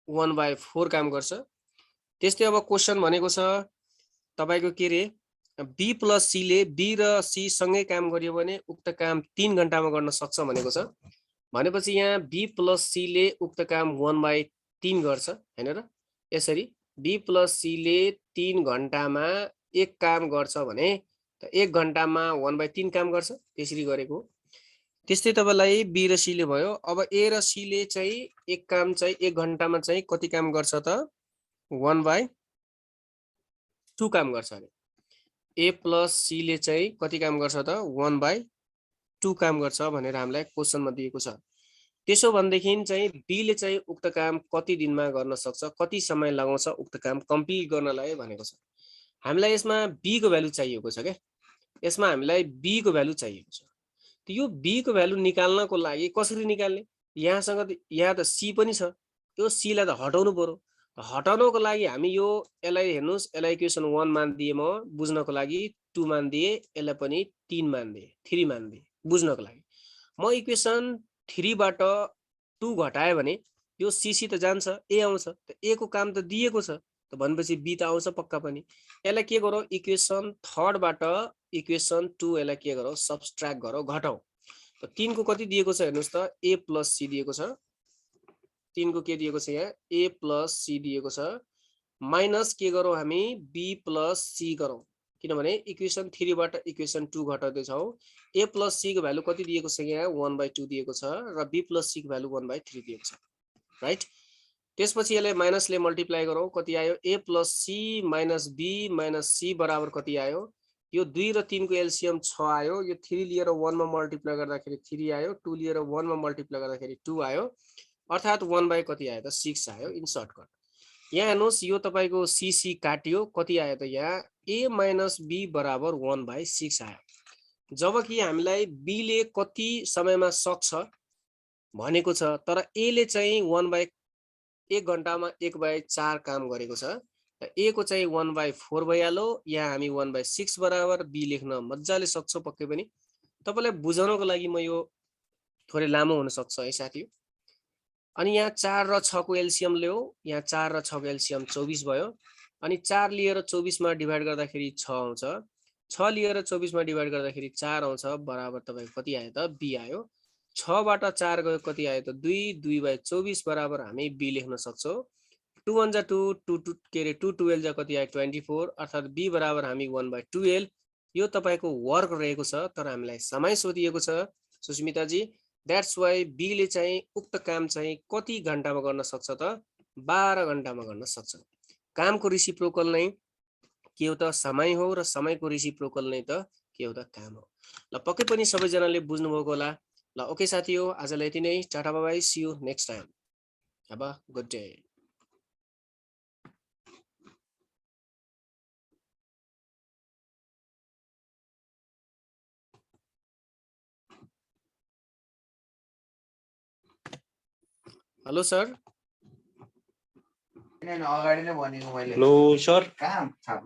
1/4 काम गर्छ त्यस्तै अब क्वेशन भनेको छ तपाईको के रे बी प्लस सी ले बी र सी सँगै काम गरियो भने उक्त काम 3 घण्टामा गर्न सक्छ भनेको छ भनेपछि यहाँ बी प्लस सी ले उक्त काम 1/3 गर्छ हैन र यसरी बी प्लस सी ले 3 घण्टामा एक काम गर्छ भने त 1 घण्टामा 1/3 काम गर्छ त्यसरी गरेको त्यस्तै तपाईलाई बी र सी ले भयो अब ए र सी ले चाहिँ एक काम चाहिँ 1 घण्टामा चाहिँ कति काम गर्छ त 1/2 काम गर्छ अरे ए प्लस सी ले चाहिँ कति काम गर्छ त 1/2 काम गर्छ भनेर हामीलाई क्वेशनमा दिएको छ त्यसो भनेदेखि चाहिँ बी ले चाहिँ उक्त काम कति दिनमा गर्न सक्छ, कति समय लगाउँछ उक्त काम कम्प्लिट गर्नलाई भनेको छ। हामीलाई यसमा बी को भ्यालु चाहिएको छ के, यसमा हामीलाई बी को भ्यालु चाहिएको छ। त यो बी को भ्यालु निकाल्नको लागि कसरी निकाल्ने, यहाँसँग यहाँ त सी पनि छ, यो सी लाई त हटाउनु पर्यो। हटाउनको लागि हामी यो यसलाई हेर्नुस्, यसलाई इक्वेसन 1 मान्दिए, म बुझ्नको लागि 2 मान्दिए, यसलाई पनि 3 मान्दिए, 3 मान्दिए बुझ्नको लागि। म इक्वेसन 3 बाट 2 घटाए भने यो सीसी त जान्छ, ए आउँछ। त ए को काम त दिएको छ, त भनेपछि बी त आउँछ पक्का पनि। यसलाई के गरौँ, इक्वेसन 3 बाट इक्वेसन 2 यसलाई के गरौँ, सबट्र्याक्ट गरौँ, घटाउँ। त 3 को कति दिएको छ हेर्नुस् त, ए प्लस सी दिएको छ। 3 को के दिएको छ यहाँ, ए प्लस सी दिएको छ, माइनस के गरौँ हामी, बी प्लस सी गरौँ। किनभने इक्वेसन 3 बाट इक्वेसन 2 घटाउँदै छौँ। ए प्लस सी को भ्यालु कति दिएको छ यहाँ, 1/2 दिएको छ, र बी प्लस सी को भ्यालु 1/3 दिएको छ, राइट। त्यसपछि यसले माइनसले मल्टिप्लाई गरौँ, कति आयो, A plus C minus B minus C बराबर कति आयो, यो 2 र 3 को एलसीएम 6 आयो, यो 3 लिएर 1 मा मल्टिप्लाई गर्दाखेरि 3 आयो, 2 लिएर 1 मा मल्टिप्लाई गर्दाखेरि 2 आयो, अर्थात् 1 कति आयो त 6 आयो इन सर्टकट। यहाँ हेर्नुहोस्, यो तपाईको सीसी काटियो, कति आयो त यहाँ, ए माइनस बी बराबर 1/6 आयो। जबकि हामीलाई बी ले कति समयमा सक्छ भनेको छ, तर ए ले चाहिँ 1 घण्टामा 1/4 काम गरेको छ। त ए को चाहिँ 1/4 भइहाल्यो, यहाँ हामी 1/6 बराबर बी लेख्न मजाले सक्छौँ पक्कै पनि। तपाईलाई बुझाउनको लागि म यो थोरै लामो हुन सक्छ है साथी। अनि यहाँ 4 र 6 को एलसीएम ल्याऊ, यहाँ 4 र 6 को एलसीएम 24 भयो, अनि 4 लिएर 24 मा डिभाइड गर्दाखेरि 6 आउँछ, 6 लिएर 24 मा डिभाइड गर्दाखेरि 4 आउँछ, बराबर तपाईको कति आयो त, बी आयो। 6 बाट 4 गयो, कति आयो त 2, 2/24 बराबर हामी बी लेख्न सक्छौँ। 2 1 जा 2, 2 के अरे 2 12 जा कति आयो 24, अर्थात् बी बराबर हामी 1/12। यो तपाईको वर्क रहेको छ, तर हामीलाई समय सोधिएको छ सुस्मिता जी। द्याट्स वाइ बी ले चाहिँ उक्त काम चाहिँ कति घण्टामा गर्न सक्छ त, 12 घण्टामा गर्न सक्छ। कामको रिसिप्रोकल नै के हो त, समय हो, र समयको रिसिप्रोकल नै त के हो त, काम हो। ल पक्कै पनि सबैजनाले बुझ्नुभएको होला। ल ओके साथी हो, आजलाई यति नै, tata bye bye, see you next time, have a good day. Hello sir. Hello sir.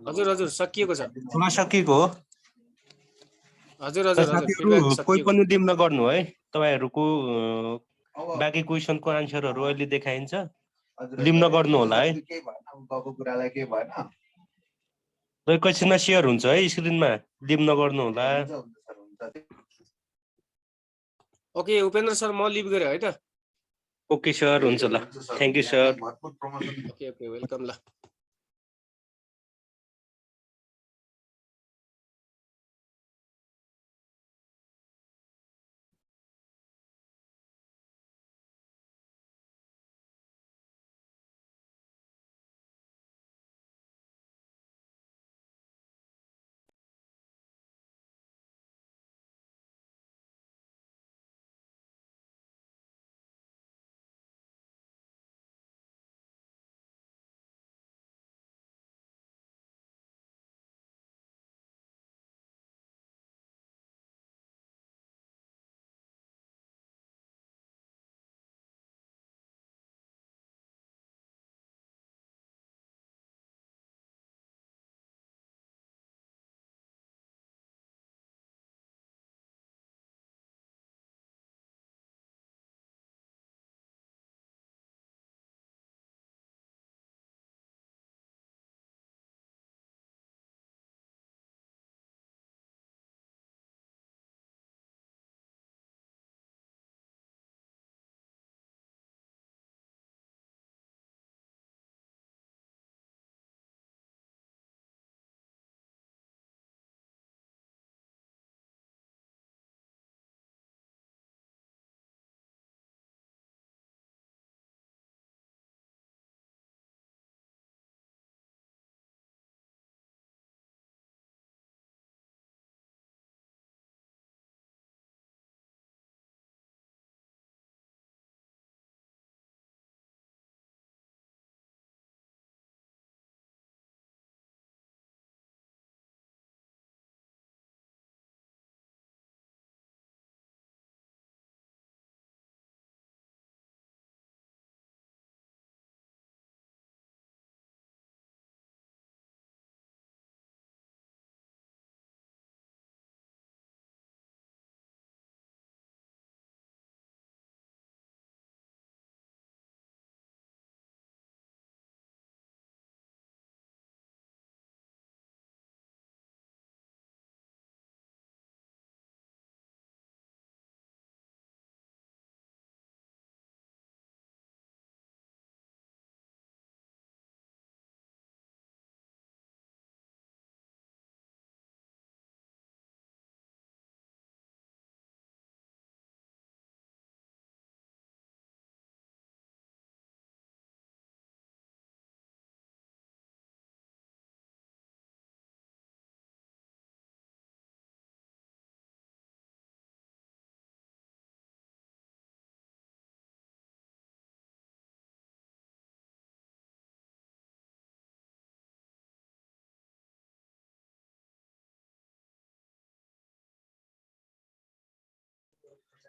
हजुर हजुर सकिएको छ। सकिएको हो। हजुर हजुर हजुर साथीहरु कोही पनि डिम नगर्नु है, तपाईहरुको बाँकी क्वेशनको आन्सरहरु अहिले देखाइन्छ, डिम नगर्नु होला है। एकैछिनमा शेयर हुन्छ है स्क्रिनमा, डिम नगर्नु होला। ओके उपेन्द्र सर, म लिभ गरे है त। ओके सर, हुन्छ ल, thank you sir. Okay okay welcome ल।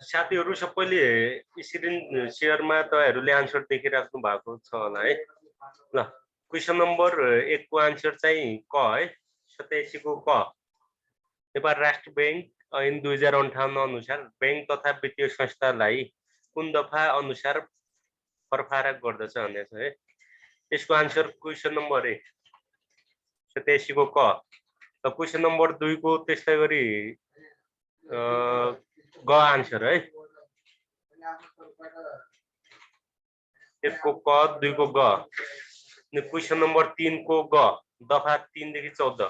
साथीहरु सबैले स्क्रिन शेयरमा तपाईहरुले आन्सर देखिराख्नु भएको छ होला है। ल क्वेशन नम्बर 1 को आन्सर चाहिँ क है। 87 को क। नेपाल राष्ट्र बैंक ऐन 2058 अनुसार बैंक तथा वित्तीय संस्थालाई कुन दफा अनुसार फरफारक गर्दछ भन्ने छ है। यसको आन्सर क्वेशन नम्बर 1 87 को क। र क्वेशन नम्बर 2 को त्यस्तै गरी ग आन्सर है। 1 को क 2 को ग। अनि क्वेशन नम्बर 3 को ग दफा 3 देखि 14।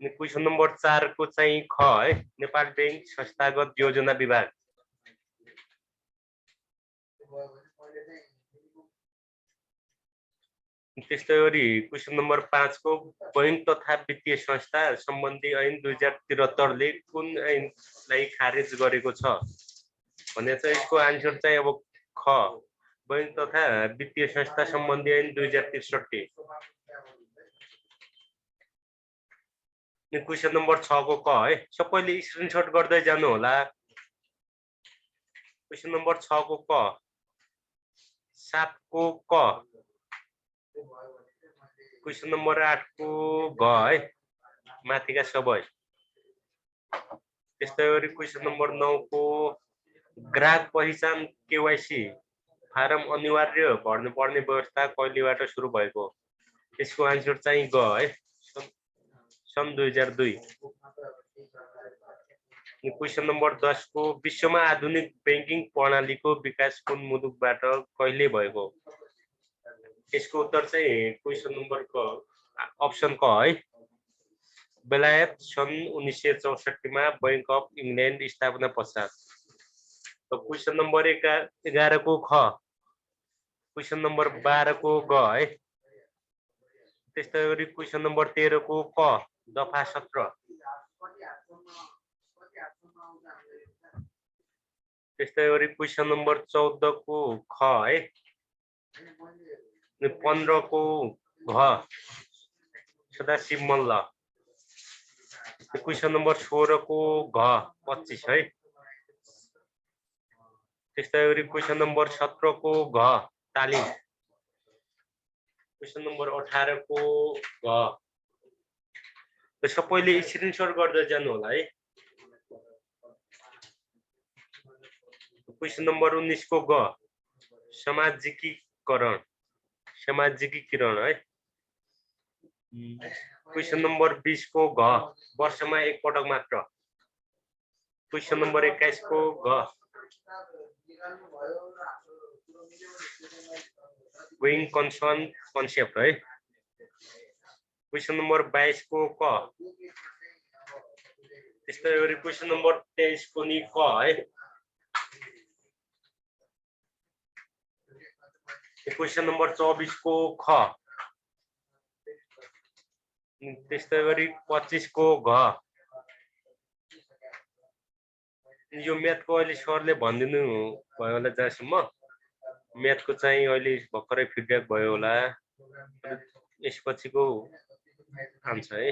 अनि क्वेशन नम्बर 4 को चाहिँ ख है। नेपाल बैंक संस्थागत योजना विभाग। त्यस्तै गरी क्वेशन नम्बर 5 को बैंक तथा वित्तीय संस्था सम्बन्धी ऐन 2073 ले कुन ऐनलाई खारेज गरेको छ भन्ने चाहिँ यसको आन्सर चाहिँ अब ख बैंक तथा वित्तीय संस्था सम्बन्धी ऐन 2063। क्वेशन नम्बर 6 को क है। सबैले स्क्रिनशट गर्दै जानु होला। क्वेशन नम्बर 6 को क। 7 को क। क्वेशन नम्बर 8 को ग है। माथिका सबै। त्यस्तै गरी क्वेशन नम्बर 9 को ग्राहक पहिचान केवाईसी फारम अनिवार्य भर्नुपर्ने व्यवस्था कहिलेबाट सुरु भएको। यसको आन्सर चाहिँ ग है। सन् 2002। क्वेशन नम्बर 10 को विश्वमा आधुनिक बैंकिङ प्रणालीको विकास कुन मुलुकबाट कहिले भएको। यसको उत्तर चाहिँ क्वेशन नम्बर क अप्सन क है। बेलायत सन् 1964 मा बैंक अफ इंग्लैंड स्थापना पश्चात। तो क्वेशन नम्बर 11 को ख। क्वेशन नम्बर 12 को ग है। त्यस्तै गरी क्वेशन नम्बर 13 को क दफा 17। त्यस्तै गरी क्वेशन नम्बर 14 को ख है। 15 को घ सदाशिव मल्ल। क्वेशन नम्बर 16 को घ 25 है। त्यस्तै गरी क्वेशन नम्बर 17 को घ तालिम। क्वेशन नम्बर 18 को घ। सबैले स्क्रिनशट गर्दै जानु होला है। क्वेशन नम्बर 19 को ग समाजिकीकरण है। क्वेशन नम्बर 20 को घ वर्षमा एक पटक मात्र। क्वेशन नम्बर 21 को घ गोइङ कन्सर्न कन्सेप्ट है। क्वेशन नम्बर 22 को क। त्यस्तै गरी क्वेशन नम्बर 23 को नि क है। क्वेशन नम्बर 24 को ख। त्यस्तै गरी 25 को घ। यो म्याथको अहिले सरले भनिदिनु भयो होला जहाँसम्म। म्याथको चाहिँ अहिले भर्खरै फिडब्याक भयो होला। यसपछिको आन्सर है।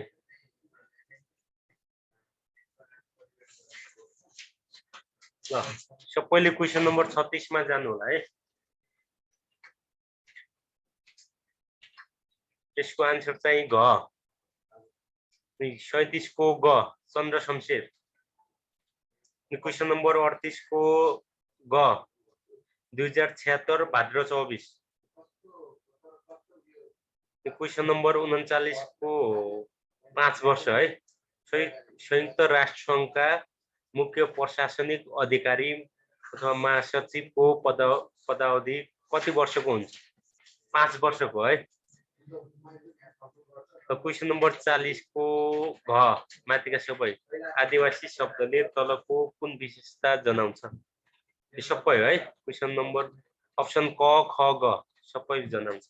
ल सबैले क्वेशन नम्बर 36 मा जानु होला है। यसको आन्सर चाहिँ घ 37 को ग चन्द्र शमशेर। क्वेशन नम्बर 38 को ग 2076 भाद्र 24। क्वेशन नम्बर 39 को 5 वर्ष है। संयुक्त राष्ट्र संघका मुख्य प्रशासनिक अधिकारी अथवा महासचिवको पदावधि कति वर्षको हुन्छ। 5 वर्षको है। क्वेशन नम्बर 40 को घ माथिका सबै आदिवासी शब्दले तलको कुन विशेषता जनाउँछ। यो सबै है। क्वेशन नम्बर अप्सन क ख ग सबै जनाउँछ।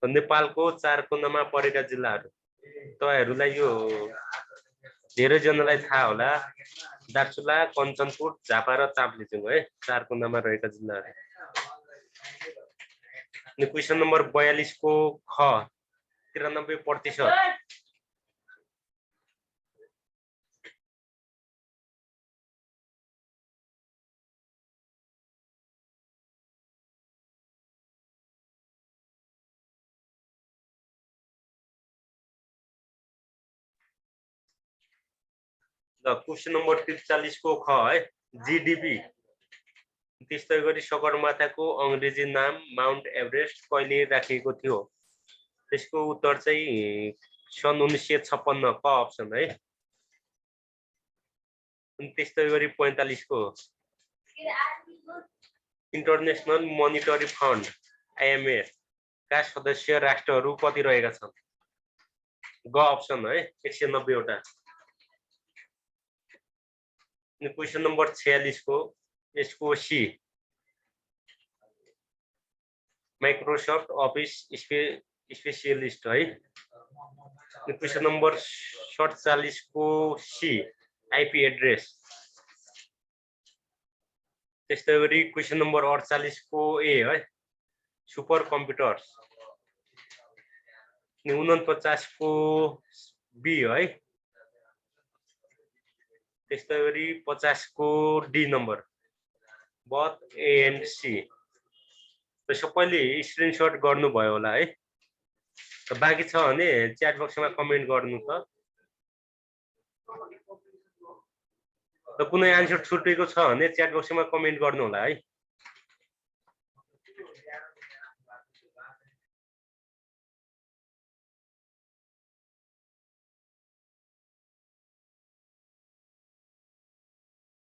नेपालको 4 कुनामा परेका जिल्लाहरू तपाईहरुलाई यो धेरै जनालाई थाहा होला। दार्चुला, कञ्चनपुर, झापा र चाप्लिजुङ है 4 कुनामा रहेका जिल्लाहरू। अनि क्वेशन नम्बर 42 को ख 93%। ल क्वेसन नम्बर 43 को ख है जीडीपी त्यस्तै गरी सगरमाथाको अंग्रेजी नाम माउन्ट एभरेस्ट कहिले राखिएको थियो त्यसको उत्तर चाहिँ सन् 1956 क अप्सन है अनि त्यस्तै गरी 45 को इन्टरनेशनल मोनिटरी फन्ड आईएमएफ का सदस्य राष्ट्रहरू कति रहेका छन् ग अप्सन है 190 वटा अनि क्वेसन नम्बर 46 को यसको सी माइक्रोसफ्ट अफिस स्पेशलिस्ट है क्वेसन नम्बर 47 को सी आईपी एड्रेस त्यस्तै गरी क्वेसन नम्बर 48 को ए है सुपर कम्प्युटर्स 49 को बी है त्यस्तै गरी 50 को D number both A and C सबैले स्क्रिनशट गर्नुभयो होला है बाँकी छ भने च्याट बक्समा कमेन्ट गर्नु त कुनै आन्सर छुटेको छ भने च्याट बक्समा कमेन्ट गर्नु होला है